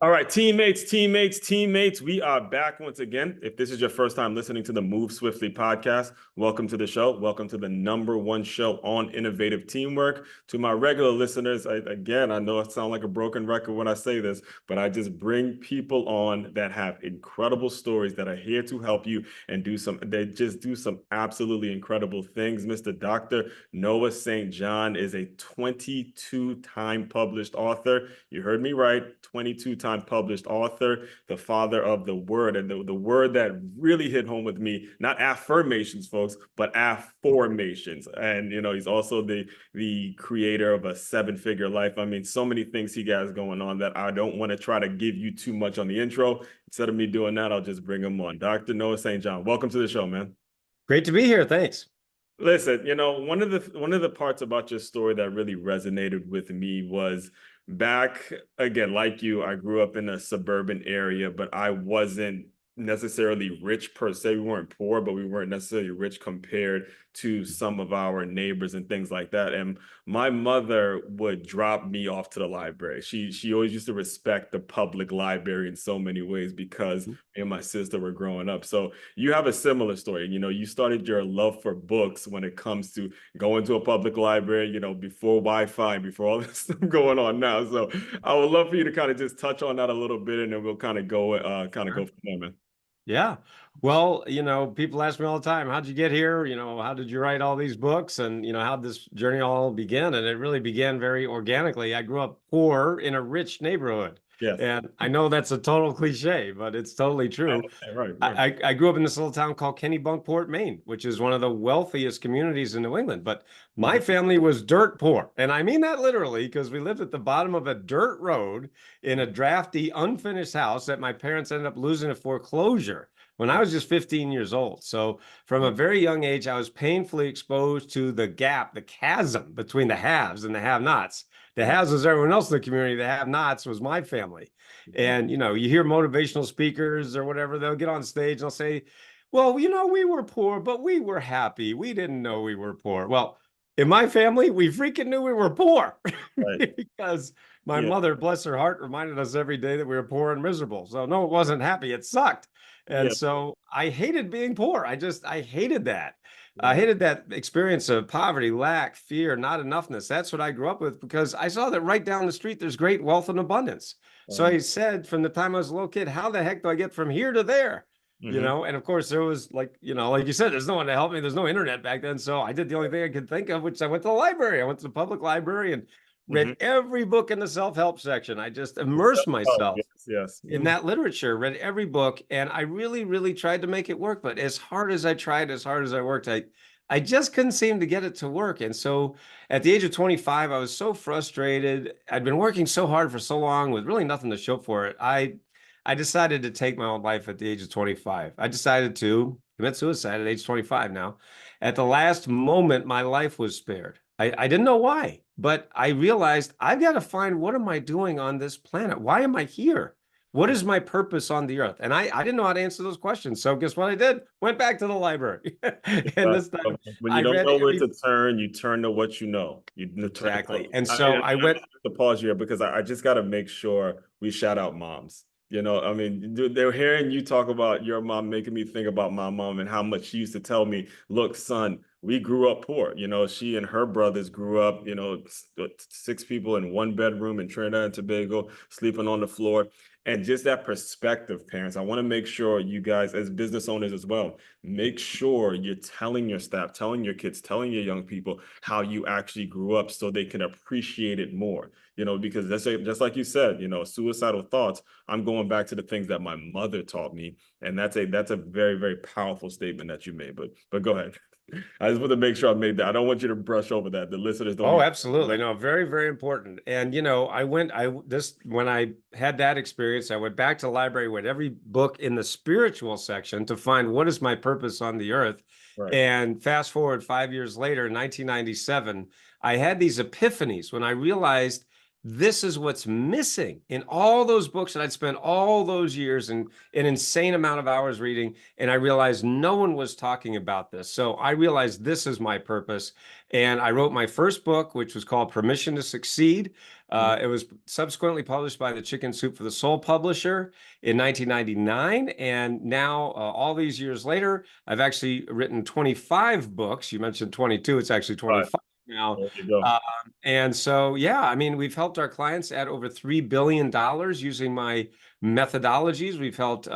All right, teammates, we are back once again. If this is your first time listening to the Move Swiftly podcast, welcome to the show. Welcome to the #1 show on innovative teamwork. To my regular listeners, I know it sounds like a broken record when I say this, but I just bring people on that have incredible stories that are here to help you and they just do some absolutely incredible things. Mr. Dr. Noah St. John is a 22-time published author. You heard me right, 22-time published author, the father of the word. And the word that really hit home with me, not affirmations, folks, but AFFORMATIONS. And, he's also the creator of a 7-figure life. I mean, so many things he has going on that I don't want to try to give you too much on the intro. Instead of me doing that, I'll just bring him on. Dr. Noah St. John, welcome to the show, man. Great to be here. Thanks. Listen, one of the parts about your story that really resonated with me was back again, like you, I grew up in a suburban area, but I wasn't necessarily rich per se. We weren't poor, but we weren't necessarily rich compared to some of our neighbors and things like that. And my mother would drop me off to the library. She always used to respect the public library in so many ways because me and my sister were growing up. So you have a similar story. You started your love for books when it comes to going to a public library, before Wi-Fi, before all this stuff going on now. So I would love for you to kind of just touch on that a little bit, and then we'll kind of go from there, man. Yeah. Well, people ask me all the time, how'd you get here? How did you write all these books? And, how'd this journey all begin? And it really began very organically. I grew up poor in a rich neighborhood. Yes. And I know that's a total cliche, but it's totally true. Right. I grew up in this little town called Kennebunkport, Maine, which is one of the wealthiest communities in New England. But my family was dirt poor. And I mean that literally, because we lived at the bottom of a dirt road in a drafty, unfinished house that my parents ended up losing to foreclosure when I was just 15 years old. So from a very young age, I was painfully exposed to the gap, the chasm between the haves and the have-nots. The haves was everyone else in the community. The have-nots was my family. And, you hear motivational speakers or whatever, they'll get on stage and they'll say, well, we were poor, but we were happy. We didn't know we were poor. Well, in my family, we freaking knew we were poor Right. because my mother, bless her heart, reminded us every day that we were poor and miserable. So no, it wasn't happy. It sucked. And so I hated being poor. I hated that. I hated that experience of poverty, lack, fear, not enoughness. That's what I grew up with because I saw that right down the street, there's great wealth and abundance. So I said from the time I was a little kid, how the heck do I get from here to there? And of course there was like you said, there's no one to help me. There's no internet back then. So I did the only thing I could think of, which I went to the library. I went to the public library and read every book in the self-help section. I just immersed myself in that literature, read every book. And I really, really tried to make it work. But as hard as I tried, as hard as I worked, I just couldn't seem to get it to work. And so at the age of 25, I was so frustrated. I'd been working so hard for so long with really nothing to show for it. I decided to take my own life at the age of 25. I decided to commit suicide at age 25 now. At the last moment, my life was spared. I didn't know why, but I realized I've got to find, what am I doing on this planet? Why am I here? What is my purpose on the earth? And I didn't know how to answer those questions. So guess what I did? Went back to the library. And this time when you don't know where to turn, you turn to what you know. Exactly. And so I went to pause here because I just got to make sure we shout out moms. I mean, they're hearing you talk about your mom, making me think about my mom and how much she used to tell me, look, son, we grew up poor. She and her brothers grew up, 6 people in 1 bedroom in Trinidad and Tobago, sleeping on the floor. And just that perspective, parents, I want to make sure you guys, as business owners as well, make sure you're telling your staff, telling your kids, telling your young people how you actually grew up so they can appreciate it more. Because just like you said, suicidal thoughts, I'm going back to the things that my mother taught me. And that's a very, very powerful statement that you made. But go ahead. I just want to make sure I made that. I don't want you to brush over that. The listeners don't. Oh, absolutely. No, very, very important. And, when I had that experience, I went back to the library with every book in the spiritual section to find what is my purpose on the earth. Right. And fast forward 5 years later, in 1997, I had these epiphanies when I realized this is what's missing in all those books that I'd spent all those years and an insane amount of hours reading. And I realized no one was talking about this. So I realized this is my purpose. And I wrote my first book, which was called Permission to Succeed. It was subsequently published by the Chicken Soup for the Soul publisher in 1999. And now, all these years later, I've actually written 25 books. You mentioned 22, it's actually 25 now. There you go. And so, yeah, I mean, we've helped our clients add over $3 billion using my methodologies. We've helped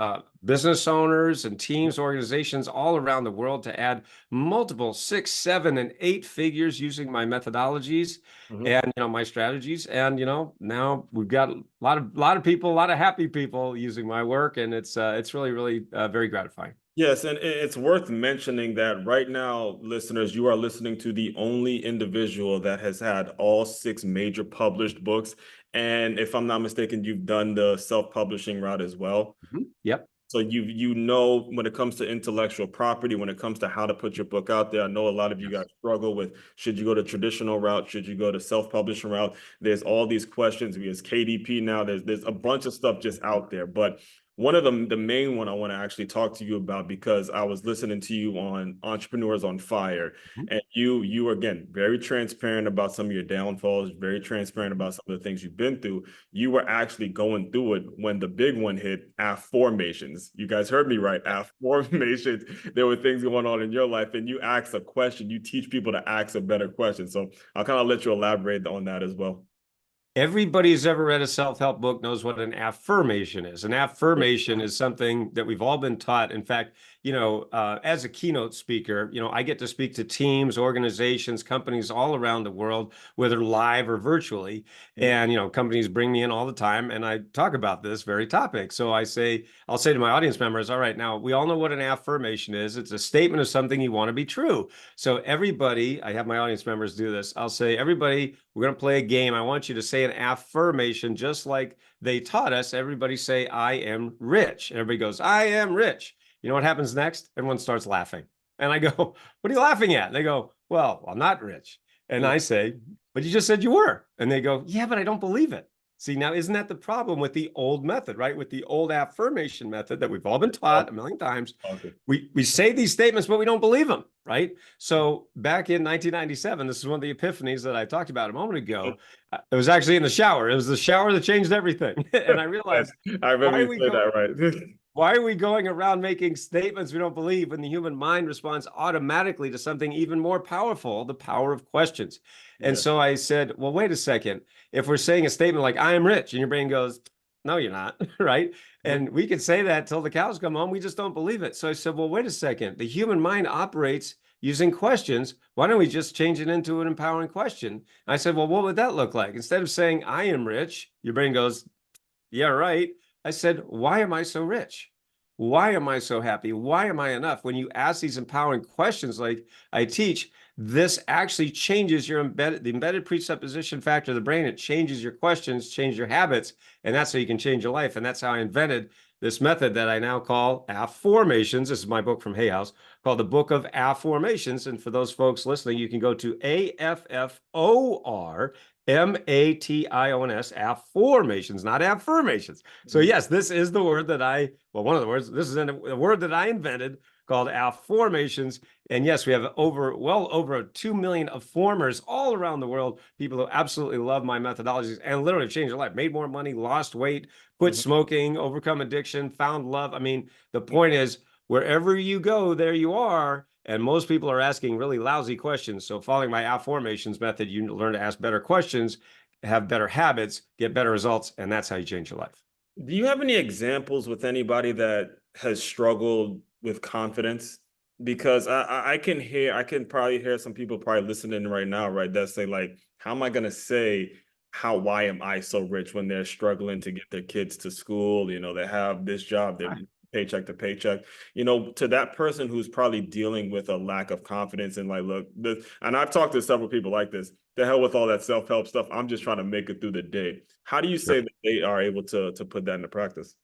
business owners and teams, organizations all around the world to add multiple 6, 7, and 8 figures using my methodologies and my strategies. And now we've got a lot of people, a lot of happy people using my work, and it's really, really very gratifying. Yes, and it's worth mentioning that right now, listeners, you are listening to the only individual that has had all 6 major published books. And if I'm not mistaken, you've done the self-publishing route as well. Yep. So you know, when it comes to intellectual property, when it comes to how to put your book out there, I know a lot of you guys struggle with, should you go to traditional route? Should you go to self-publishing route? There's all these questions. There's KDP now. There's a bunch of stuff just out there. But one of them, the main one I want to actually talk to you about, because I was listening to you on Entrepreneurs on Fire, and you were, again, very transparent about some of your downfalls, very transparent about some of the things you've been through. You were actually going through it when the big one hit, AFFORMATIONs. You guys heard me right, AFFORMATIONs. There were things going on in your life, and you asked a question. You teach people to ask a better question. So I'll kind of let you elaborate on that as well. Everybody who's ever read a self-help book knows what an affirmation is. An affirmation is something that we've all been taught. In fact, as a keynote speaker, I get to speak to teams, organizations, companies all around the world, whether live or virtually. And, companies bring me in all the time, and I talk about this very topic. So I'll say to my audience members, all right, now we all know what an affirmation is. It's a statement of something you want to be true. So everybody, I have my audience members do this. I'll say, everybody, we're going to play a game. I want you to say an affirmation just like they taught us. Everybody say, I am rich. And everybody goes, I am rich. You know what happens next? Everyone starts laughing. And I go, what are you laughing at? And they go, well, I'm not rich. And I say, but you just said you were. And they go, yeah, but I don't believe it. See, now, isn't that the problem with the old method, right? With the old affirmation method that we've all been taught a million times. We say these statements, but we don't believe them, right? So back in 1997, this is one of the epiphanies that I talked about a moment ago. It was actually in the shower. It was the shower that changed everything. And I realized, I remember you said that, right? Why are we going around making statements we don't believe when the human mind responds automatically to something even more powerful, the power of questions? And so I said, well, wait a second. If we're saying a statement like, I am rich, and your brain goes, no, you're not, right? And we could say that till the cows come home. We just don't believe it. So I said, well, wait a second. The human mind operates using questions. Why don't we just change it into an empowering question? And I said, well, what would that look like? Instead of saying, I am rich, your brain goes, yeah, right. I said, why am I so rich? Why am I so happy? Why am I enough? When you ask these empowering questions like I teach, this actually changes the embedded presupposition factor of the brain. It changes your questions, change your habits, and that's how you can change your life. And that's how I invented this method that I now call AFFORMATIONs. This is my book from Hay House called the Book of AFFORMATIONs. And for those folks listening, you can go to AFFORMATIONS, AFFORMATIONs, not affirmations. So yes, this is the word that one of the words, this is a word that I invented called AFFORMATIONs. And yes, we have well over 2 million affirmers all around the world, people who absolutely love my methodologies and literally changed their life, made more money, lost weight, quit smoking, overcome addiction, found love. I mean, the point is, wherever you go, there you are. And most people are asking really lousy questions. So following my AFFORMATIONs method, you learn to ask better questions, have better habits, get better results, and that's how you change your life. Do you have any examples with anybody that has struggled with confidence? Because I can probably hear some people probably listening right now, right, that say like, how am I going to say why am I so rich when they're struggling to get their kids to school? They have this job, they're paycheck to paycheck, to that person who's probably dealing with a lack of confidence and like, look, and I've talked to several people like this, the hell with all that self-help stuff. I'm just trying to make it through the day. How do you say that they are able to put that into practice?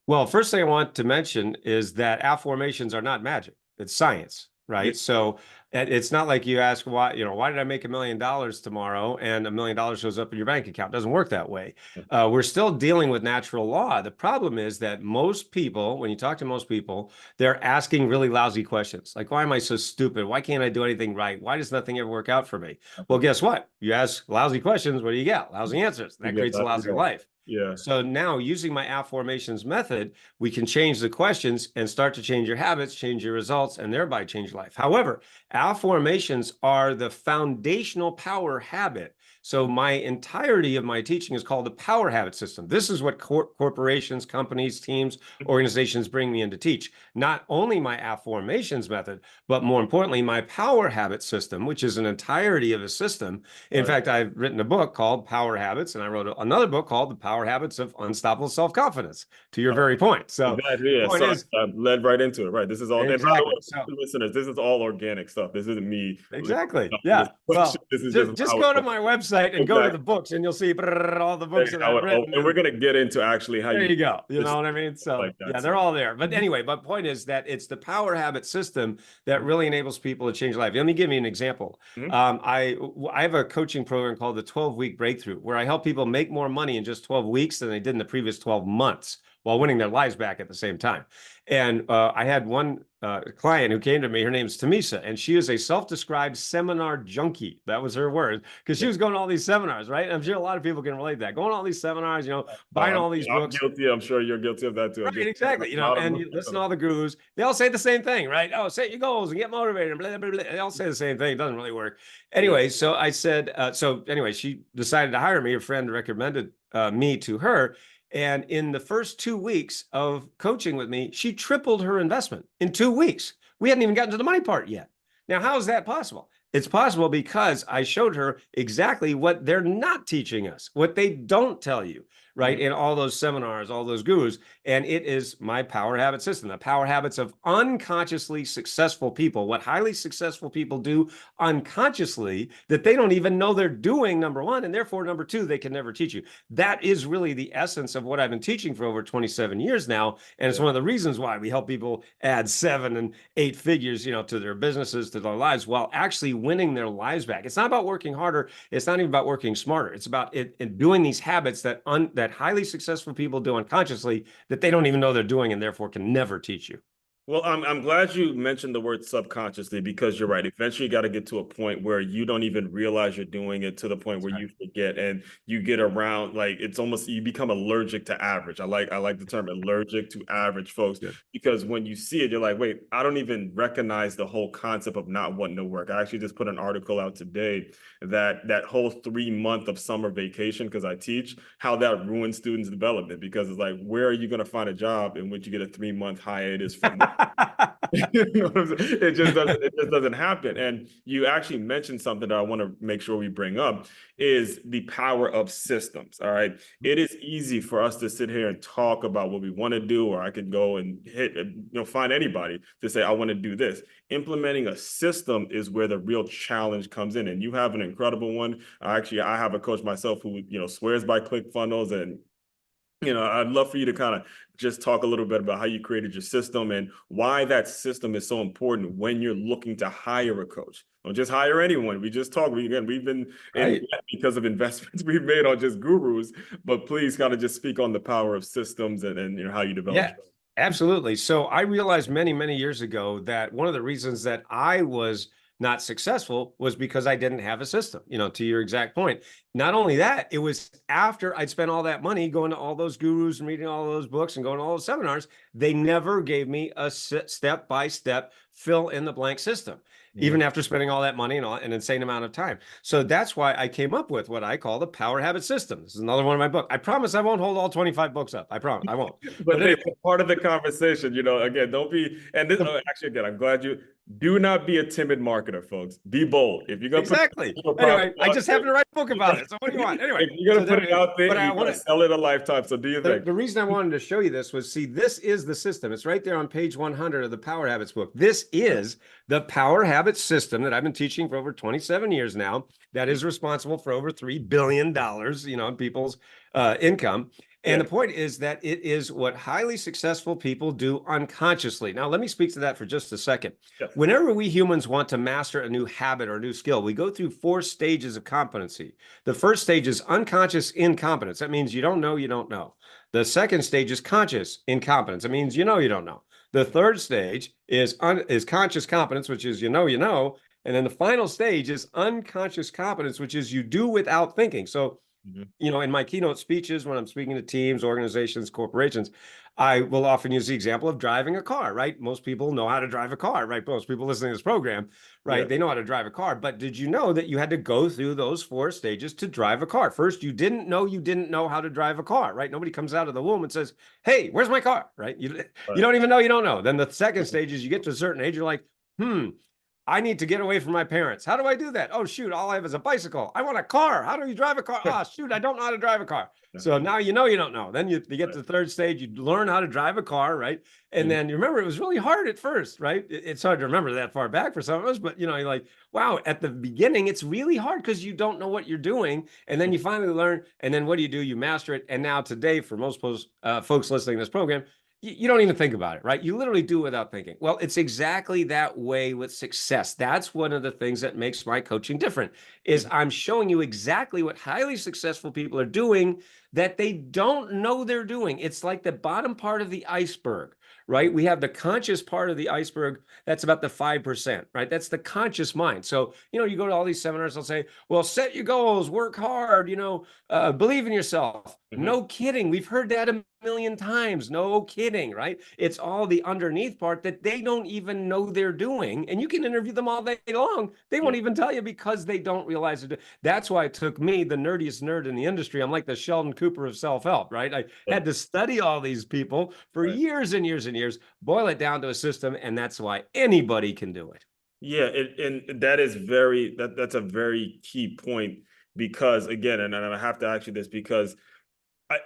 Well, first thing I want to mention is that affirmations are not magic. It's science, right? So And it's not like you ask why, why did I make $1 million tomorrow and $1 million shows up in your bank account? It doesn't work that way. We're still dealing with natural law. The problem is that most people, when you talk to most people, they're asking really lousy questions. Like, why am I so stupid? Why can't I do anything right? Why does nothing ever work out for me? Well, guess what? You ask lousy questions, what do you get? Lousy answers. That creates a lousy life. Yeah. So now using my AFFORMATIONS method, we can change the questions and start to change your habits, change your results, and thereby change your life. However, AFFORMATIONS are the foundational power habit. So my entirety of my teaching is called the power habit system. This is what corporations, companies, teams, organizations bring me in to teach. Not only my AFFORMATIONS method, but more importantly, my power habit system, which is an entirety of a system. In fact, I've written a book called Power Habits, and I wrote another book called The Power Habits of Unstoppable Self-Confidence, to your very point. So exactly, yeah. So I led right into it, right? This is all, exactly. And by the way, listeners, this is all organic stuff. This isn't me. Exactly. Yeah. Well, this is just go to my website and go to the books, and you'll see all the books that I've written. And we're going to get into actually how there you go. You know what I mean? So like yeah, they're all there. But anyway, my point is that it's the power habit system that really enables people to change life. Let me give you an example. I have a coaching program called the 12-week breakthrough, where I help people make more money in just 12 weeks than they did in the previous 12 months while winning their lives back at the same time. And I had one client who came to me. Her name's Tamisa, and she is a self-described seminar junkie. That was her word, because she was going to all these seminars, right? And I'm sure a lot of people can relate to that. Going to all these seminars, buying all these books. I'm guilty. I'm sure you're guilty of that too. Right, exactly. And you listen to all the gurus. They all say the same thing, right? Oh, set your goals and get motivated. Blah, blah, blah. They all say the same thing. It doesn't really work. Anyway, so I said, she decided to hire me. A friend recommended me to her. And in the first 2 weeks of coaching with me, she tripled her investment in 2 weeks. We hadn't even gotten to the money part yet. Now, how is that possible? It's possible because I showed her exactly what they're not teaching us, what they don't tell you, right? In all those seminars, all those gurus. And it is my power habit system, the power habits of unconsciously successful people, what highly successful people do unconsciously that they don't even know they're doing, number one, and therefore, number two, they can never teach you. That is really the essence of what I've been teaching for over 27 years now. And it's one of the reasons why we help people add 7 and 8 figures, to their businesses, to their lives, while actually winning their lives back. It's not about working harder. It's not even about working smarter. It's about doing these habits that highly successful people do unconsciously that they don't even know they're doing, and therefore can never teach you. Well, I'm glad you mentioned the word subconsciously, because you're right. Eventually, you got to get to a point where you don't even realize you're doing it, to the point where you forget, and you get around, like, it's almost, you become allergic to average. I like the term allergic to average, folks, because when you see it, you're like, wait, I don't even recognize the whole concept of not wanting to work. I actually just put an article out today that whole 3 month of summer vacation, because I teach, how that ruins students' development, because it's like, where are you going to find a job in which you get a 3 month hiatus from? It just doesn't happen. And you actually mentioned something that I want to make sure we bring up, is the power of systems. All right. It is easy for us to sit here and talk about what we want to do, or I could go and find anybody to say, I want to do this. Implementing a system is where the real challenge comes in. And you have an incredible one. I have a coach myself who, swears by ClickFunnels, and I'd love for you to kind of just talk a little bit about how you created your system and why that system is so important when you're looking to hire a coach. Don't just hire anyone. We just talked. We've been in because of investments we've made on just gurus, but please kind of just speak on the power of systems and how you develop. Yeah, absolutely. So I realized many, many years ago that one of the reasons that I was not successful was because I didn't have a system, to your exact point. Not only that, it was after I'd spent all that money going to all those gurus and reading all those books and going to all those seminars, they never gave me a step-by-step fill in the blank system, even after spending all that money and an insane amount of time. So that's why I came up with what I call the power habit system. This is another one of my books. I promise I won't hold all 25 books up. I promise I won't. But it's part of the conversation, again, don't be, and this, actually, again, I'm glad do not be a timid marketer, folks. Be bold. If you're going to anyway, I just happened to write a book about it. So what do you want? Anyway, if you're going to put it out there, you want to sell it a lifetime. So do you think? The reason I wanted to show you this was, see, this is the system. It's right there on page 100 of the Power Habits book. This is the Power Habits system that I've been teaching for over 27 years now, that is responsible for over $3 billion, in people's income. And the point is that it is what highly successful people do unconsciously. Now, let me speak to that for just a second. Yes. Whenever we humans want to master a new habit or a new skill, we go through 4 stages of competency. The first stage is unconscious incompetence. That means you don't know, you don't know. The second stage is conscious incompetence. It means you don't know. The third stage is conscious competence, which is you know. And then the final stage is unconscious competence, which is you do without thinking. So in my keynote speeches, when I'm speaking to teams, organizations, corporations, I will often use the example of driving a car, right? Most people know how to drive a car, right? Most people listening to this program, right? They know how to drive a car. But did you know that you had to go through those 4 stages to drive a car? First, you didn't know how to drive a car, right? Nobody comes out of the womb and says, hey, where's my car, right? You don't even know you don't know. Then the second stage is you get to a certain age, you're like, I need to get away from my parents. How do I do that? Oh, shoot, all I have is a bicycle. I want a car. How do you drive a car? Oh, shoot, I don't know how to drive a car. So now you don't know. Then you get to the third stage, you learn how to drive a car, right? And then you remember it was really hard at first, right? It's hard to remember that far back for some of us, but you're like, wow, at the beginning, it's really hard because you don't know what you're doing. And then you finally learn. And then what do? You master it. And now today, for most folks listening to this program, you don't even think about it, right? You literally do it without thinking. Well, it's exactly that way with success. That's one of the things that makes my coaching different is I'm showing you exactly what highly successful people are doing that they don't know they're doing. It's like the bottom part of the iceberg, right? We have the conscious part of the iceberg. That's about the 5%, right? That's the conscious mind. So, you go to all these seminars, they'll say, well, set your goals, work hard, believe in yourself. No kidding. We've heard that a million times. No kidding, right? It's all the underneath part that they don't even know they're doing. And you can interview them all day long. They won't even tell you because they don't realize it. That's why it took me, the nerdiest nerd in the industry. I'm like the Sheldon Cooper of self-help, right? I had to study all these people for years and years and years, boil it down to a system, and that's why anybody can do it. Yeah, and that is that's a very key point because again, and I have to ask you this because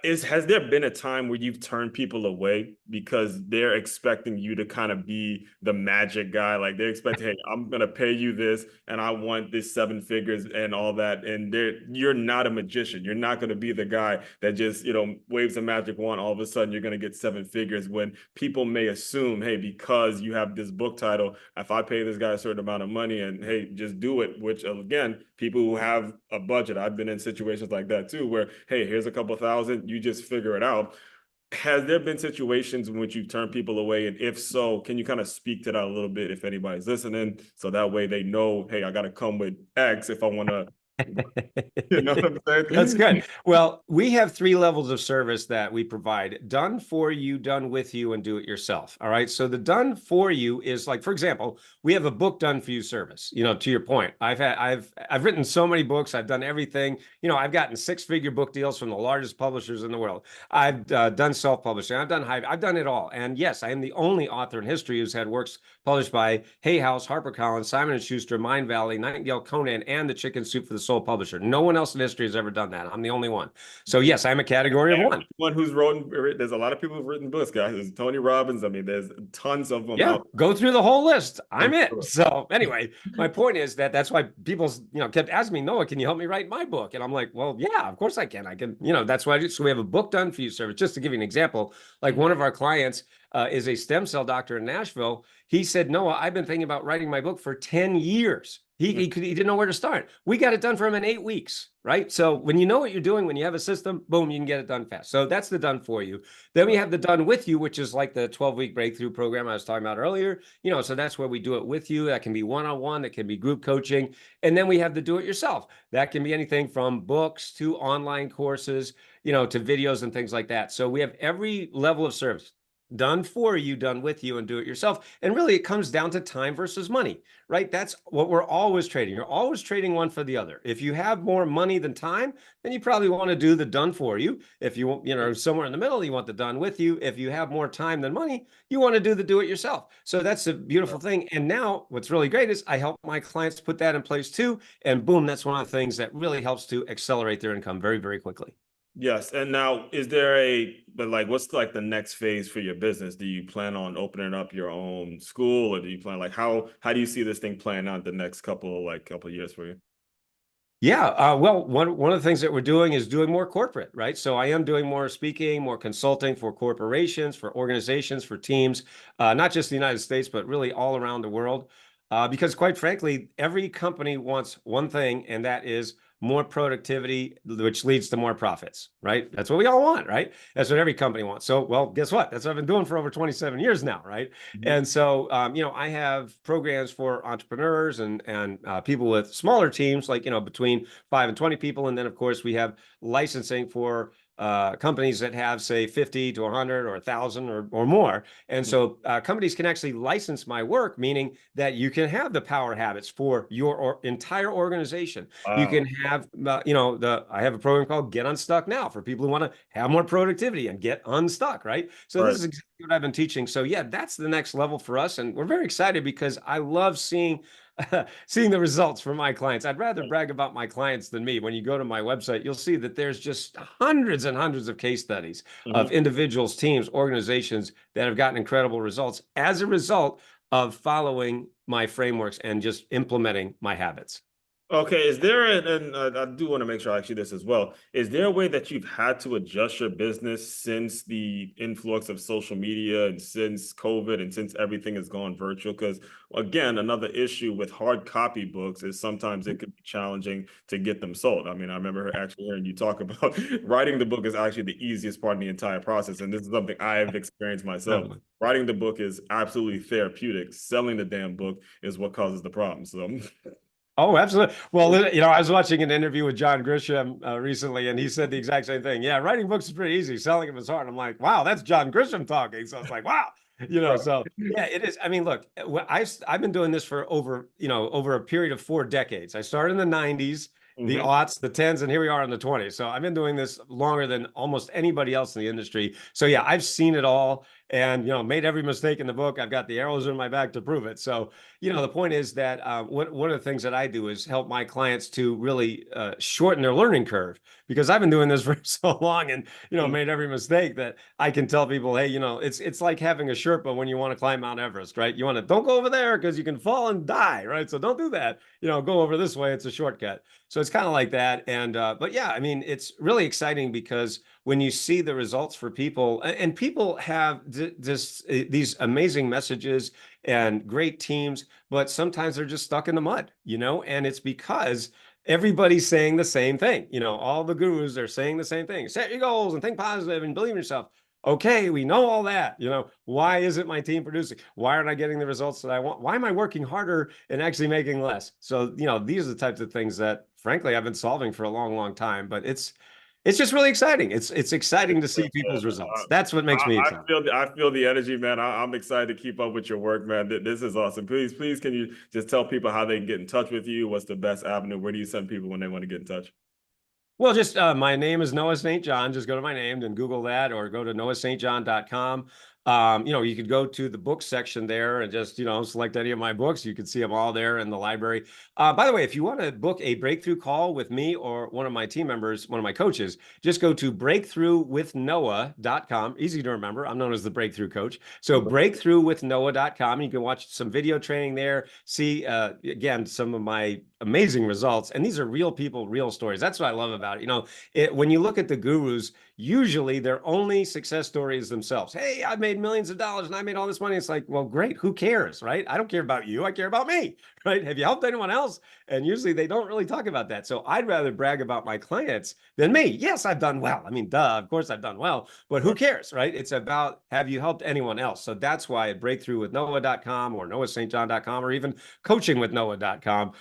has there been a time where you've turned people away because they're expecting you to kind of be the magic guy? Like they're expecting, hey, I'm going to pay you this and I want this 7 figures and all that. And you're not a magician. You're not going to be the guy that just, waves a magic wand. All of a sudden you're going to get 7 figures when people may assume, hey, because you have this book title, if I pay this guy a certain amount of money and hey, just do it, which again, people who have a budget, I've been in situations like that too, where, hey, here's a couple thousand, you just figure it out. Has there been situations in which you've turned people away? And if so, can you kind of speak to that a little bit if anybody's listening? So that way they know, hey, I got to come with X if I want to. You know what I'm saying? That's good. Well, we have 3 levels of service that we provide: done for you, done with you, and do it yourself. All right. So the done for you is like, for example, we have a book done for you service. To your point, I've written so many books. I've done everything. I've gotten 6-figure book deals from the largest publishers in the world. I've done self-publishing. I've done it all. And yes, I am the only author in history who's had works published by Hay House, HarperCollins, Simon & Schuster, Mind Valley, Nightingale, Conan, and the Chicken Soup for the Soul publisher. No one else in history has ever done that. I'm the only one. So yes, I'm a category of one. One who's written. There's a lot of people who've written books, guys. There's Tony Robbins. I mean, there's tons of them. Yeah, go through the whole list. I'm it. So anyway, my point is that's why people, kept asking me, Noah, can you help me write my book? And I'm like, well, yeah, of course I can. I can, that's why I do. So we have a book done for you service. Just to give you an example, like one of our clients is a stem cell doctor in Nashville. He said, Noah, I've been thinking about writing my book for 10 years. He didn't know where to start. We got it done for him in 8 weeks, right? So when you know what you're doing, when you have a system, boom, you can get it done fast. So that's the done for you. Then we have the done with you, which is like the 12-week breakthrough program I was talking about earlier. So that's where we do it with you. That can be one-on-one, that can be group coaching. And then we have the do it yourself. That can be anything from books to online courses, to videos and things like that. So we have every level of service. Done for you, done with you, and do it yourself. And really, it comes down to time versus money, right? That's what we're always trading. You're always trading one for the other. If you have more money than time, then you probably want to do the done for you. If you want, somewhere in the middle, you want the done with you. If you have more time than money, you want to do the do it yourself. So that's a beautiful thing. And now what's really great is I help my clients put that in place too. And boom, that's one of the things that really helps to accelerate their income very, very quickly. Yes. And now what's like the next phase for your business? Do you plan on opening up your own school, or do you plan how do you see this thing playing out the next couple of years for you? Yeah, well, one of the things that we're doing is doing more corporate, right? So I am doing more speaking, more consulting for corporations, for organizations, for teams, not just the United States, but really all around the world. Because quite frankly, every company wants one thing, and that is more productivity, which leads to more profits, right? That's what we all want, right? That's what every company wants. So, well, guess what? That's what I've been doing for over 27 years now, right? Mhm. And so, I have programs for entrepreneurs and people with smaller teams, like between 5 and 20 people, and then of course we have licensing for companies that have say 50 to 100 or 1,000 or more. And so companies can actually license my work, meaning that you can have the power habits for your entire organization. You Wow. can have, I have a program called Get Unstuck Now for people who want to have more productivity and get unstuck, right? So this Right. is exactly what I've been teaching. So yeah, that's the next level for us, and we're very excited because I love seeing seeing the results for my clients. I'd rather brag about my clients than me. When you go to my website, you'll see that there's just hundreds and hundreds of case studies of Mhm. individuals, teams, organizations that have gotten incredible results as a result of following my frameworks and just implementing my habits. Okay, is there and I do want to make sure I ask you this as well. Is there a way that you've had to adjust your business since the influx of social media and since COVID and since everything has gone virtual? Because again, another issue with hard copy books is sometimes it could be challenging to get them sold. I mean, I remember actually hearing you talk about writing the book is actually the easiest part of the entire process, and this is something I've experienced myself. Definitely. Writing the book is absolutely therapeutic. Selling the damn book is what causes the problem. So Oh, absolutely. Well, I was watching an interview with John Grisham recently, and he said the exact same thing. Yeah, writing books is pretty easy. Selling them is hard. I'm like, wow, that's John Grisham talking. So it's like, wow, so yeah, it is. I mean, look, I've been doing this for over a period of 4 decades. I started in the 90s, the Mhm. aughts, the tens, and here we are in the 20s. So I've been doing this longer than almost anybody else in the industry. So yeah, I've seen it all and, made every mistake in the book. I've got the arrows in my back to prove it. So the point is that one of the things that I do is help my clients to really shorten their learning curve because I've been doing this for so long and made every mistake that I can tell people, hey, it's like having a Sherpa when you want to climb Mount Everest, right? You want to don't go over there because you can fall and die, right? So don't do that. Go over this way. It's a shortcut. So it's kind of like that. And but yeah, I mean, it's really exciting because when you see the results for people, and people have these amazing messages and great teams, but sometimes they're just stuck in the mud, and it's because everybody's saying the same thing. All the gurus are saying the same thing. Set your goals and think positive and believe in yourself. Okay, we know all that. Why isn't my team producing? Why aren't I getting the results that I want? Why am I working harder and actually making less? So, these are the types of things that, frankly, I've been solving for a long, long time, but it's just really exciting. It's exciting to see people's results. That's what makes me excited. I feel the energy, man. I'm excited to keep up with your work, man. This is awesome. Please, can you just tell people how they can get in touch with you? What's the best avenue? Where do you send people when they want to get in touch? Well, just my name is Noah St. John. Just go to my name and Google that or go to noahstjohn.com. You could go to the book section there and just, select any of my books. You can see them all there in the library. By the way, if you want to book a breakthrough call with me or one of my team members, one of my coaches, just go to breakthroughwithnoah.com. Easy to remember. I'm known as the breakthrough coach. So breakthroughwithnoah.com. You can watch some video training there, see, again, some of my amazing results. And these are real people, real stories. That's what I love about it. When you look at the gurus, usually their only success story is themselves. Hey, I made millions of dollars and I made all this money. It's like, well, great. Who cares, right? I don't care about you. I care about me, right? Have you helped anyone else? And usually they don't really talk about that. So I'd rather brag about my clients than me. Yes, I've done well. I mean, duh, of course I've done well, but who cares, right? It's about have you helped anyone else? So that's why at breakthroughwithnoah.com or noahstjohn.com or even coachingwithnoah.com,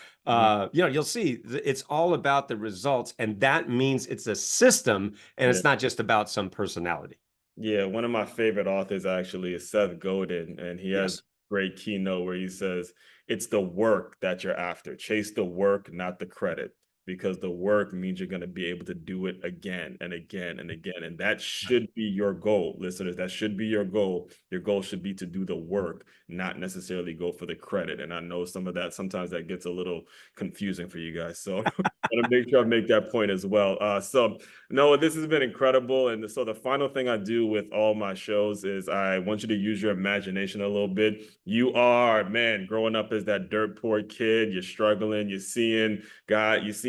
you'll see it's all about the results, and that means it's a system and Yeah. it's not just about some personality. Yeah, one of my favorite authors actually is Seth Godin, and he has a Yes. great keynote where he says, "It's the work that you're after. Chase the work, not the credit, because the work means you're going to be able to do it again and again and again. And that should be your goal, listeners. That should be your goal. Your goal should be to do the work, not necessarily go for the credit. And I know some of that, sometimes that gets a little confusing for you guys. So I want to make sure I make that point as well. So Noah, this has been incredible. And so the final thing I do with all my shows is I want you to use your imagination a little bit. You are, man, growing up as that dirt poor kid, you're struggling, you're seeing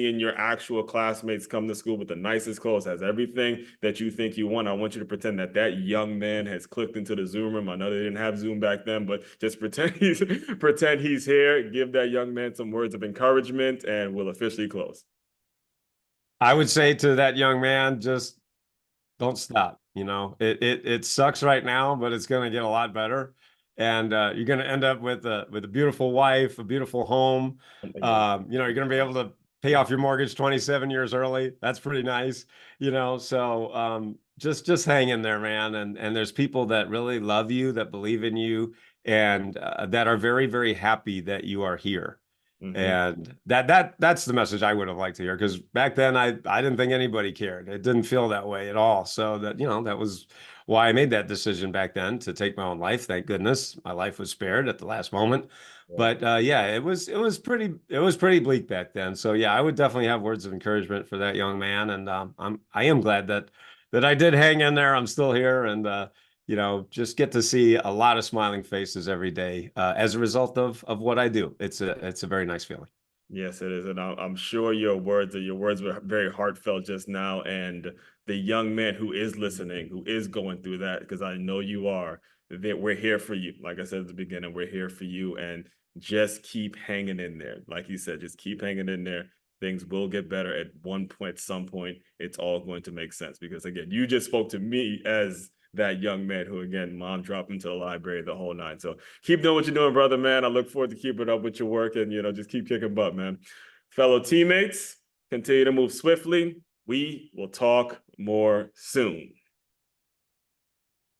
seeing your actual classmates come to school with the nicest clothes, has everything that you think you want. I want you to pretend that that young man has clicked into the Zoom room. I know they didn't have Zoom back then, but just pretend he's here. Give that young man some words of encouragement, and we'll officially close. I would say to that young man, just don't stop. It sucks right now, but it's going to get a lot better. And you're going to end up with a beautiful wife, a beautiful home. You're going to be able to pay off your mortgage 27 years early. That's pretty nice. So just hang in there, man. And there's people that really love you, that believe in you, and that are very, very happy that you are here. And that's the message I would have liked to hear, because back then I didn't think anybody cared. It didn't feel that way at all. So that was why I made that decision back then to take my own life. Thank goodness my life was spared at the last moment. But yeah, it was pretty bleak back then. So yeah, I would definitely have words of encouragement for that young man. And I am glad that I did hang in there. I'm still here, and just get to see a lot of smiling faces every day as a result of what I do. It's a very nice feeling. Yes, it is, and I'm sure your words were very heartfelt just now. And the young man who is listening, who is going through that, because I know you are, that we're here for you. Like I said at the beginning, we're here for you, and just keep hanging in there. Like you said, just keep hanging in there. Things will get better at one point. At some point, it's all going to make sense. Because again, you just spoke to me as that young man who, again, mom dropped him to the library, the whole nine. So keep doing what you're doing, brother, man. I look forward to keeping up with your work, and, just keep kicking butt, man. Fellow teammates, continue to move swiftly. We will talk more soon.